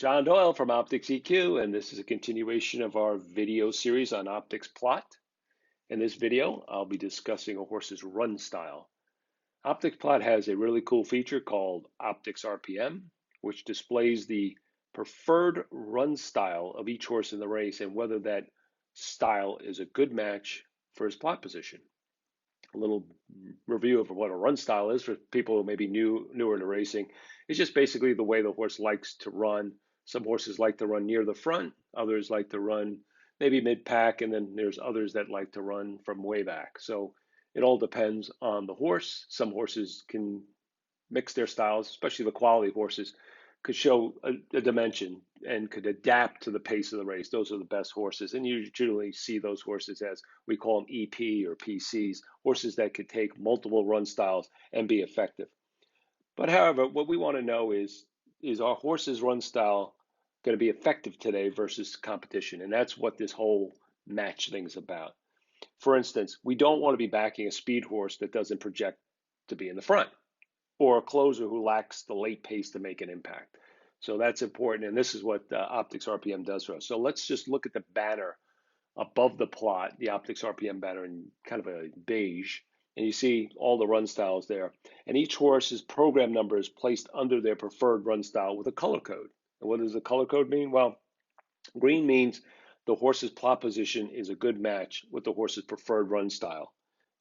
John Doyle from OptixEQ, and this is a continuation of our video series on OptixPLOT. In this video, I'll be discussing a horse's run style. OptixPLOT has a really cool feature called OptixRPM, which displays the preferred run style of each horse in the race and whether that style is a good match for his plot position. A little review of what a run style is for people who may be newer to racing. It's just basically the way the horse likes to run. Some horses like to run near the front, others like to run maybe mid-pack, and then there's others that like to run from way back. So it all depends on the horse. Some horses can mix their styles, especially the quality horses, could show a dimension and could adapt to the pace of the race. Those are the best horses. And you generally see those horses as we call them EP or PCs, horses that could take multiple run styles and be effective. But however, what we want to know is our horse's run style going to be effective today versus competition? And that's what this whole match thing is about. For instance, we don't want to be backing a speed horse that doesn't project to be in the front, or a closer who lacks the late pace to make an impact. So that's important, and this is what OptixRPM does for us. So let's just look at the banner above the plot, the OptixRPM banner in kind of a beige, and you see all the run styles there. And each horse's program number is placed under their preferred run style with a color code. And what does the color code mean? Well, green means the horse's plot position is a good match with the horse's preferred run style.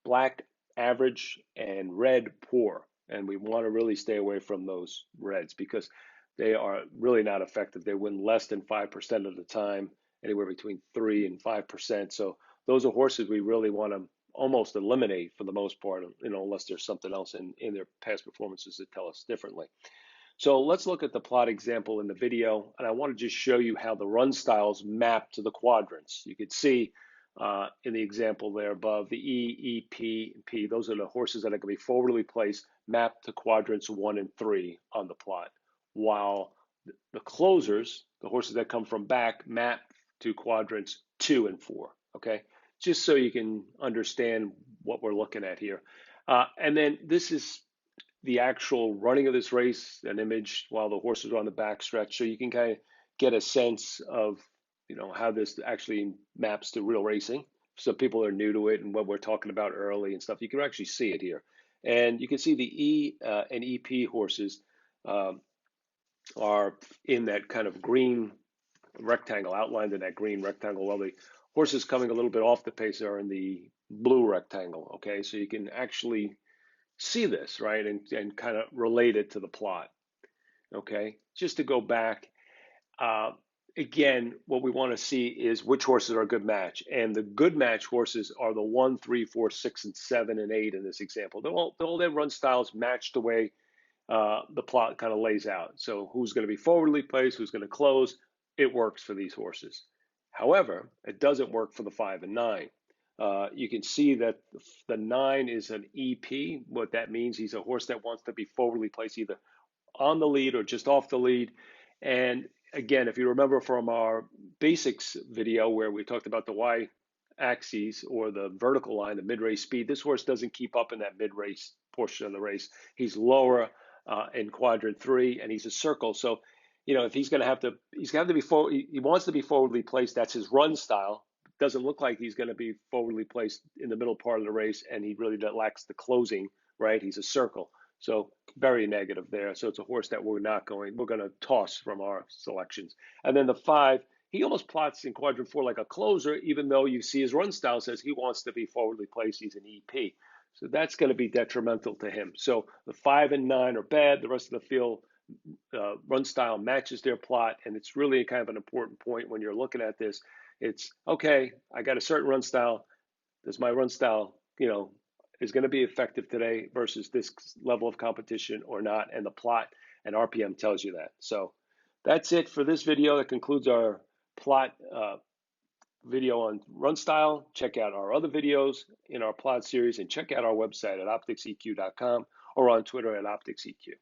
Black, average, and red, poor. And we want to really stay away from those reds because they are really not effective. They win less than 5% of the time, anywhere between 3 and 5%. So those are horses we really want to almost eliminate for the most part, unless there's something else in their past performances that tell us differently. So let's look at the plot example in the video, and I want to just show you how the run styles map to the quadrants. You could see in the example there above, the E, E, P, and P, those are the horses that are going to be forwardly placed, mapped to quadrants 1 and 3 on the plot, while the closers, the horses that come from back, map to quadrants 2 and 4, okay? Just so you can understand what we're looking at here. And then this is the actual running of this race, an image while the horses are on the back stretch, so you can kind of get a sense of how this actually maps to real racing. So people are new to it and what we're talking about early and stuff. You can actually see it here, and you can see the E and EP horses are in that kind of green rectangle, outlined in that green rectangle, while the horses coming a little bit off the pace are in the blue rectangle. Okay, so you can actually see this, right, and kind of relate it to the plot. Okay, just to go back, again, what we want to see is which horses are a good match, and the good match horses are the 1, 3, 4, 6, and 7, and 8 in this example. All their run styles match the way the plot kind of lays out. So who's going to be forwardly placed, who's going to close, it works for these horses. However, it doesn't work for the 5 and 9. You can see that the 9 is an EP. What that means, he's a horse that wants to be forwardly placed either on the lead or just off the lead. And again, if you remember from our basics video where we talked about the y-axis or the vertical line, the mid-race speed, this horse doesn't keep up in that mid-race portion of the race. He's lower in quadrant 3, and he's a circle. So, if he's going to have to, he wants to be forwardly placed. That's his run style. Doesn't look like he's going to be forwardly placed in the middle part of the race, and he really lacks the closing, right? He's a circle. So very negative there. So it's a horse that we're going to toss from our selections. And then the 5, he almost plots in quadrant 4 like a closer, even though you see his run style says he wants to be forwardly placed. He's an EP. So that's going to be detrimental to him. So the 5 and 9 are bad. The rest of the field run style matches their plot, and it's really kind of an important point when you're looking at this. It's okay, I got a certain run style. Does my run style, is going to be effective today versus this level of competition or not? And the plot and RPM tells you that. So that's it for this video. That concludes our plot video on run style. Check out our other videos in our plot series and check out our website at optixeq.com or on Twitter at OptixEQ.